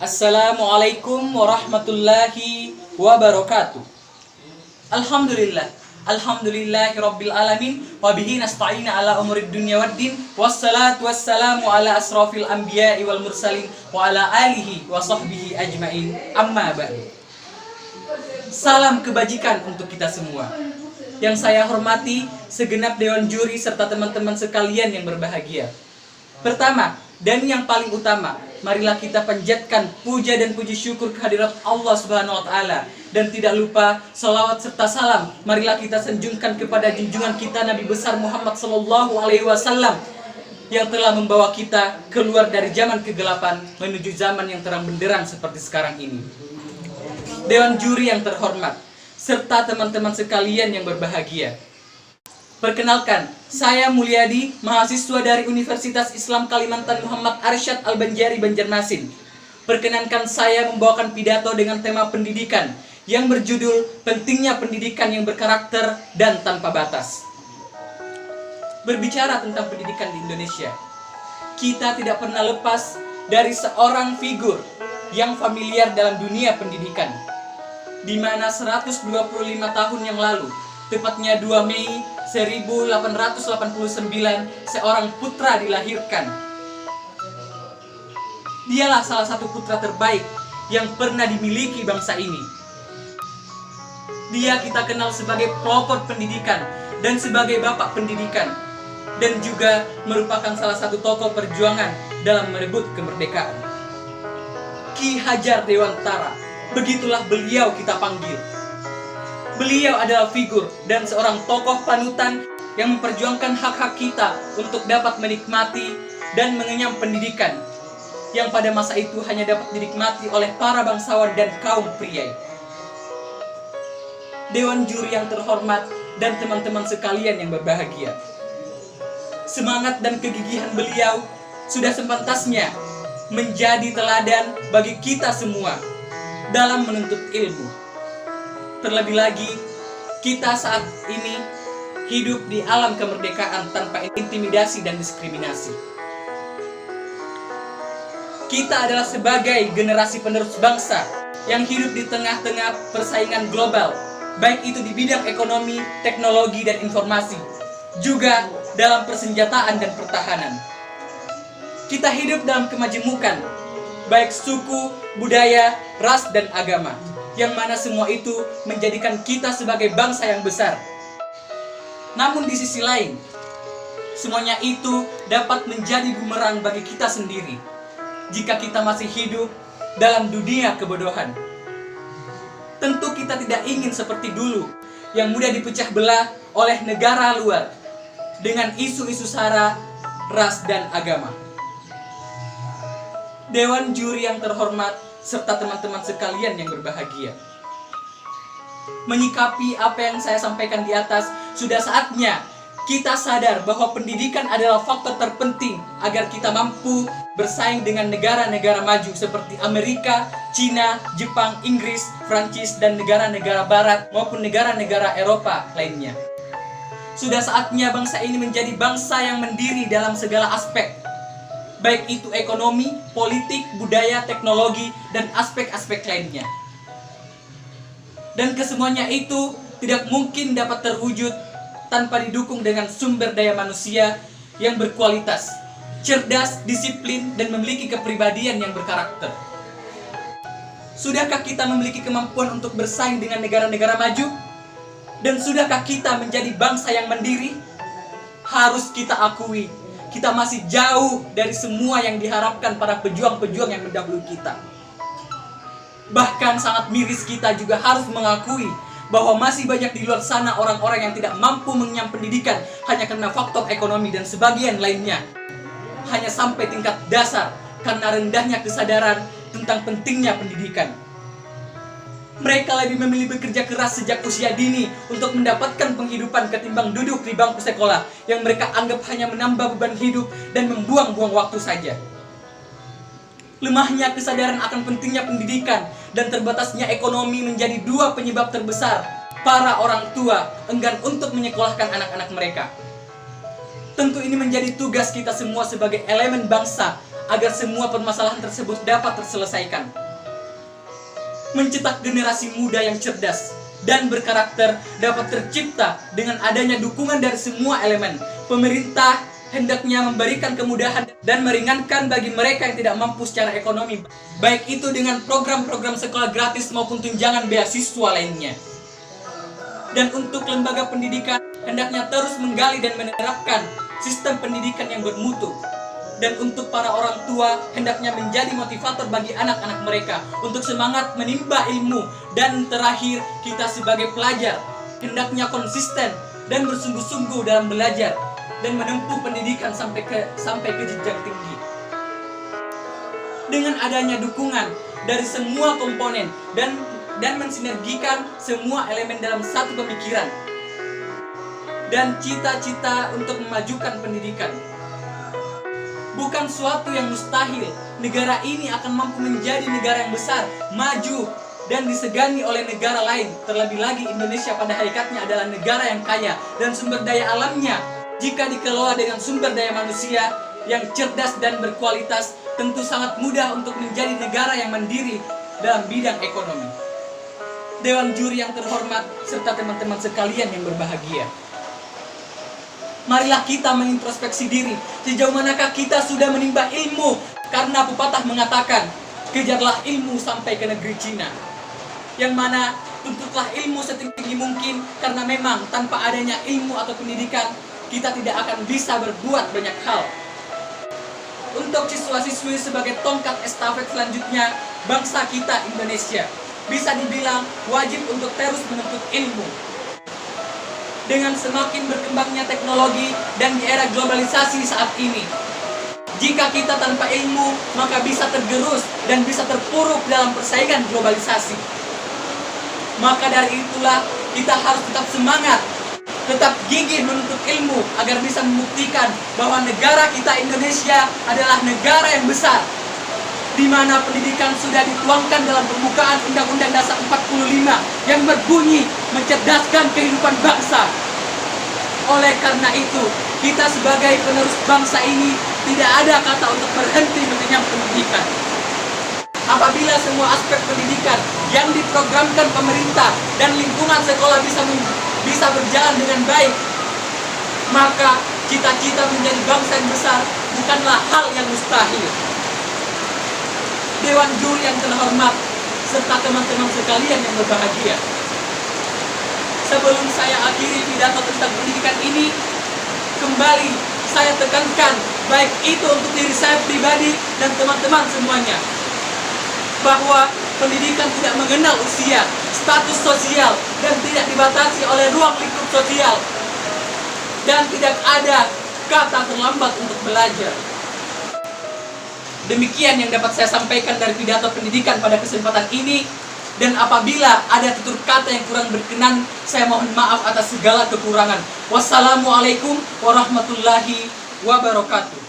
Assalamualaikum warahmatullahi wabarakatuh. Alhamdulillahi rabbil alamin wa bihi nasta'inu ala umurid dunya waddin wassalatu wassalamu ala asrafil anbiya'i wal mursalin wa ala alihi wa sahbihi ajmain. Amma ba'du. Salam kebajikan untuk kita semua. Yang saya hormati segenap dewan juri serta teman-teman sekalian yang berbahagia. Pertama dan yang paling utama, marilah kita panjatkan puja dan puji syukur kehadirat Allah Subhanahu wa taala, dan tidak lupa salawat serta salam marilah kita sanjungkan kepada junjungan kita Nabi besar Muhammad sallallahu alaihi wasallam yang telah membawa kita keluar dari zaman kegelapan menuju zaman yang terang benderang seperti sekarang ini. Dewan juri yang terhormat serta teman-teman sekalian yang berbahagia. Perkenalkan, saya Mulyadi, mahasiswa dari Universitas Islam Kalimantan Muhammad Arsyad Al-Banjari Banjarmasin. Perkenankan saya membawakan pidato dengan tema pendidikan yang berjudul Pentingnya Pendidikan yang Berkarakter dan Tanpa Batas. Berbicara tentang pendidikan di Indonesia, kita tidak pernah lepas dari seorang figur yang familiar dalam dunia pendidikan, di mana 125 tahun yang lalu, tepatnya 2 Mei 1889, seorang putra dilahirkan. Dialah salah satu putra terbaik yang pernah dimiliki bangsa ini. Dia kita kenal sebagai pelopor pendidikan dan sebagai bapak pendidikan, dan juga merupakan salah satu tokoh perjuangan dalam merebut kemerdekaan. Ki Hajar Dewantara, begitulah beliau kita panggil. Beliau adalah figur dan seorang tokoh panutan yang memperjuangkan hak-hak kita untuk dapat menikmati dan mengenyam pendidikan yang pada masa itu hanya dapat dinikmati oleh para bangsawan dan kaum pria. Dewan juri yang terhormat dan teman-teman sekalian yang berbahagia, semangat dan kegigihan beliau sudah sepantasnya menjadi teladan bagi kita semua dalam menuntut ilmu. Terlebih lagi, kita saat ini hidup di alam kemerdekaan tanpa intimidasi dan diskriminasi. Kita adalah sebagai generasi penerus bangsa yang hidup di tengah-tengah persaingan global, baik itu di bidang ekonomi, teknologi, dan informasi, juga dalam persenjataan dan pertahanan. Kita hidup dalam kemajemukan, baik suku, budaya, ras, dan agama, yang mana semua itu menjadikan kita sebagai bangsa yang besar. Namun di sisi lain, semuanya itu dapat menjadi bumerang bagi kita sendiri jika kita masih hidup dalam dunia kebodohan. Tentu kita tidak ingin seperti dulu yang mudah dipecah belah oleh negara luar dengan isu-isu sara, ras, dan agama. Dewan juri yang terhormat serta teman-teman sekalian yang berbahagia, menyikapi apa yang saya sampaikan di atas, sudah saatnya kita sadar bahwa pendidikan adalah faktor terpenting agar kita mampu bersaing dengan negara-negara maju seperti Amerika, Cina, Jepang, Inggris, Prancis, dan negara-negara barat maupun negara-negara Eropa lainnya. Sudah saatnya bangsa ini menjadi bangsa yang mandiri dalam segala aspek, baik itu ekonomi, politik, budaya, teknologi, dan aspek-aspek lainnya. Dan kesemuanya itu tidak mungkin dapat terwujud tanpa didukung dengan sumber daya manusia yang berkualitas, cerdas, disiplin, dan memiliki kepribadian yang berkarakter. Sudahkah kita memiliki kemampuan untuk bersaing dengan negara-negara maju? Dan sudahkah kita menjadi bangsa yang mandiri? Harus kita akui, kita masih jauh dari semua yang diharapkan para pejuang-pejuang yang mendahului kita. Bahkan sangat miris kita juga harus mengakui bahwa masih banyak di luar sana orang-orang yang tidak mampu mengenyam pendidikan hanya karena faktor ekonomi dan sebagian lainnya hanya sampai tingkat dasar karena rendahnya kesadaran tentang pentingnya pendidikan. Mereka lebih memilih bekerja keras sejak usia dini untuk mendapatkan penghidupan ketimbang duduk di bangku sekolah yang mereka anggap hanya menambah beban hidup dan membuang-buang waktu saja. Lemahnya kesadaran akan pentingnya pendidikan dan terbatasnya ekonomi menjadi dua penyebab terbesar para orang tua enggan untuk menyekolahkan anak-anak mereka. Tentu ini menjadi tugas kita semua sebagai elemen bangsa agar semua permasalahan tersebut dapat terselesaikan. Mencetak generasi muda yang cerdas dan berkarakter dapat tercipta dengan adanya dukungan dari semua elemen. Pemerintah hendaknya memberikan kemudahan dan meringankan bagi mereka yang tidak mampu secara ekonomi, baik itu dengan program-program sekolah gratis maupun tunjangan beasiswa lainnya. Dan untuk lembaga pendidikan hendaknya terus menggali dan menerapkan sistem pendidikan yang bermutu. Dan untuk para orang tua hendaknya menjadi motivator bagi anak-anak mereka untuk semangat menimba ilmu. Dan terakhir, kita sebagai pelajar hendaknya konsisten dan bersungguh-sungguh dalam belajar dan menempuh pendidikan sampai ke jenjang tinggi. Dengan adanya dukungan dari semua komponen dan mensinergikan semua elemen dalam satu pemikiran dan cita-cita untuk memajukan pendidikan. Bukan suatu yang mustahil, negara ini akan mampu menjadi negara yang besar, maju, dan disegani oleh negara lain. Terlebih lagi Indonesia pada hakikatnya adalah negara yang kaya dan sumber daya alamnya, jika dikelola dengan sumber daya manusia yang cerdas dan berkualitas, tentu sangat mudah untuk menjadi negara yang mandiri dalam bidang ekonomi. Dewan juri yang terhormat serta teman-teman sekalian yang berbahagia, marilah kita mengintrospeksi diri, sejauh manakah kita sudah menimba ilmu. Karena pepatah mengatakan, kejarlah ilmu sampai ke negeri Cina, yang mana tuntutlah ilmu setinggi mungkin, karena memang tanpa adanya ilmu atau pendidikan, kita tidak akan bisa berbuat banyak hal. Untuk siswa-siswi sebagai tongkat estafet selanjutnya, bangsa kita Indonesia bisa dibilang wajib untuk terus menuntut ilmu. Dengan semakin berkembangnya teknologi dan di era globalisasi saat ini, jika kita tanpa ilmu, maka bisa tergerus dan bisa terpuruk dalam persaingan globalisasi. Maka dari itulah kita harus tetap semangat, tetap gigih menuntut ilmu agar bisa membuktikan bahwa negara kita Indonesia adalah negara yang besar, di mana pendidikan sudah dituangkan dalam pembukaan Undang-Undang Dasar 45 yang berbunyi mencerdaskan kehidupan bangsa. Oleh karena itu, kita sebagai penerus bangsa ini tidak ada kata untuk berhenti mengenyam pendidikan. Apabila semua aspek pendidikan yang diprogramkan pemerintah dan lingkungan sekolah bisa berjalan dengan baik, maka cita-cita menjadi bangsa yang besar bukanlah hal yang mustahil. Dewan juri yang terhormat serta teman-teman sekalian yang berbahagia, sebelum saya akhiri pidato tentang pendidikan ini, kembali saya tekankan, baik itu untuk diri saya pribadi dan teman-teman semuanya, bahwa pendidikan tidak mengenal usia, status sosial, dan tidak dibatasi oleh ruang lingkup sosial, dan tidak ada kata terlambat untuk belajar. Demikian yang dapat saya sampaikan dari pidato pendidikan pada kesempatan ini. Dan apabila ada tutur kata yang kurang berkenan, saya mohon maaf atas segala kekurangan. Wassalamualaikum warahmatullahi wabarakatuh.